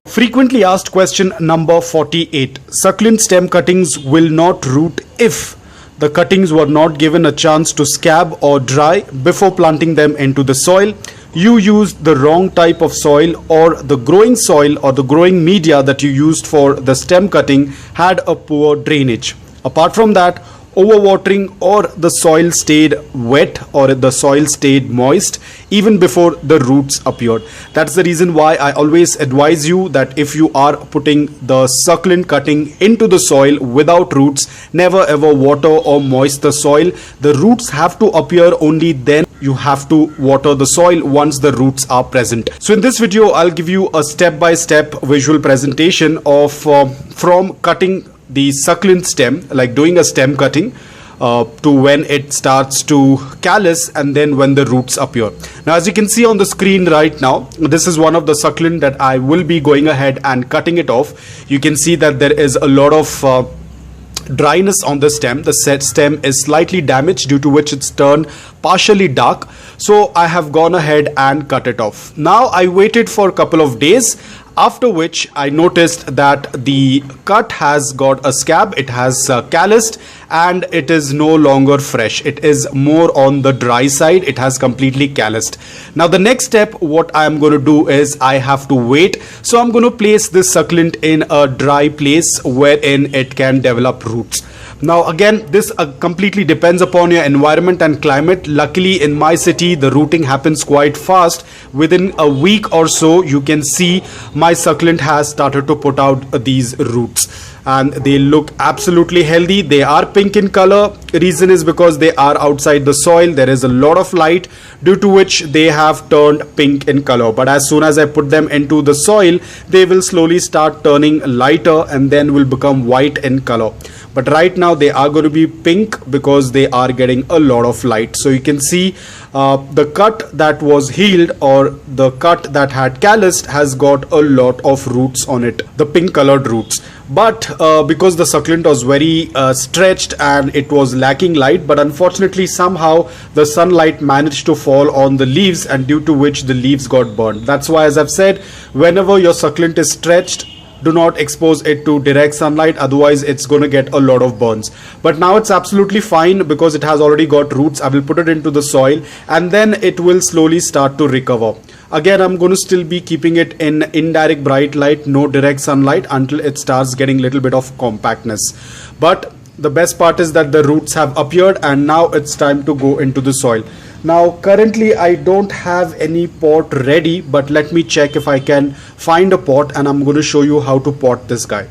Frequently asked question number 48. Succulent stem cuttings will not root if the cuttings were not given a chance to scab or dry before planting them into the soil, you used the wrong type of soil, or the growing soil or the growing media that you used for the stem cutting had a poor drainage. Apart from that, overwatering or the soil stayed wet or the soil stayed moist even before the roots appeared. That's the reason why I always advise you that if you are putting the succulent cutting into the soil without roots, never ever water or moist the soil. The roots have to appear, only then you have to water the soil once the roots are present. So in this video I'll give you a step-by-step visual presentation of from cutting the succulent stem, like doing a stem cutting, to when it starts to callus and then when the roots appear. Now as you can see on the screen right now, this is one of the succulent that I will be going ahead and cutting it off. You can see that there is a lot of dryness on the stem. The stem is slightly damaged, due to which it's turned partially dark. So I have gone ahead and cut it off. Now I waited for a couple of days, after which I noticed that the cut has got a scab, it has calloused, and it is no longer fresh. It is more on the dry side. It has completely calloused. Now the next step, what I am going to do is I have to wait. So I'm going to place this succulent in a dry place wherein it can develop roots. Now again, this completely depends upon your environment and climate. Luckily in my city the rooting happens quite fast. Within a week or so you can see my succulent has started to put out these roots, and they look absolutely healthy. They are pink in color. Reason is because they are outside the soil. There is a lot of light, due to which they have turned pink in color. But as soon as I put them into the soil, they will slowly start turning lighter and then will become white in color. But right now they are going to be pink because they are getting a lot of light. So you can see the cut that was healed, or the cut that had calloused, has got a lot of roots on it, the pink colored roots. But because the succulent was very stretched and it was lacking light, but unfortunately somehow the sunlight managed to fall on the leaves, and due to which the leaves got burned. That's why, as I've said, whenever your succulent is stretched, do not expose it to direct sunlight, otherwise it's going to get a lot of burns. But now it's absolutely fine because it has already got roots. I will put it into the soil and then it will slowly start to recover. Again, I'm going to still be keeping it in indirect bright light, no direct sunlight, until it starts getting a little bit of compactness. But the best part is that the roots have appeared and now it's time to go into the soil. Now currently I don't have any pot ready, but let me check if I can find a pot, and I'm going to show you how to pot this guy.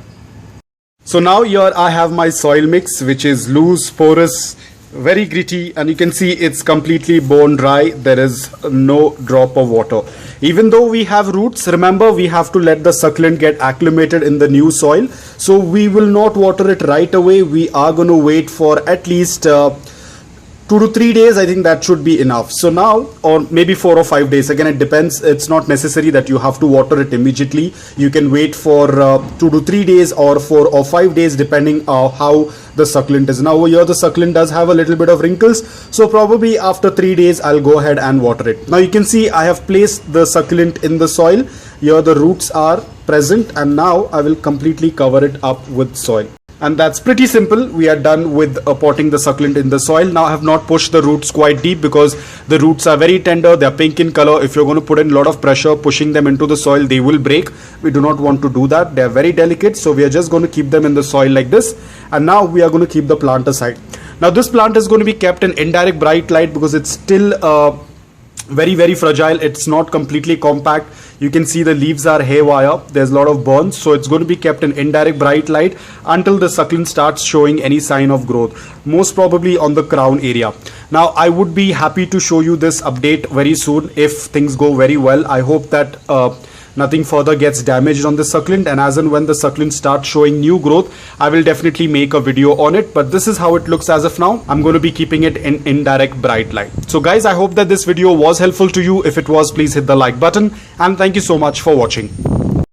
So now here I have my soil mix, which is loose, porous, very gritty, and you can see it's completely bone dry. There is no drop of water. Even though we have roots, remember we have to let the succulent get acclimated in the new soil. So we will not water it right away. We are going to wait for at least 2 to 3 days. I think that should be enough. So now, or maybe 4 or 5 days, again it depends. It's not necessary that you have to water it immediately. You can wait for 2 to 3 days or 4 or 5 days, depending how the succulent is. Now over here the succulent does have a little bit of wrinkles, so probably after 3 days I'll go ahead and water it. Now you can see I have placed the succulent in the soil. Here the roots are present, and now I will completely cover it up with soil. And that's pretty simple. We are done with potting the succulent in the soil. Now I have not pushed the roots quite deep because the roots are very tender. They are pink in color. If you're going to put in a lot of pressure pushing them into the soil, they will break. We do not want to do that. They are very delicate. So we are just going to keep them in the soil like this. And now we are going to keep the plant aside. Now this plant is going to be kept in indirect bright light because it's still very fragile. It's not completely compact. You can see the leaves are haywire. There's a lot of burns, so it's going to be kept in indirect bright light until the succulent starts showing any sign of growth, most probably on the crown area. Now I would be happy to show you this update very soon if things go very well. I hope that nothing further gets damaged on the succulent, and as and when the succulent starts showing new growth, I will definitely make a video on it. But this is how it looks as of now. I'm going to be keeping it in indirect bright light. So guys, I hope that this video was helpful to you. If it was, please hit the like button, and thank you so much for watching.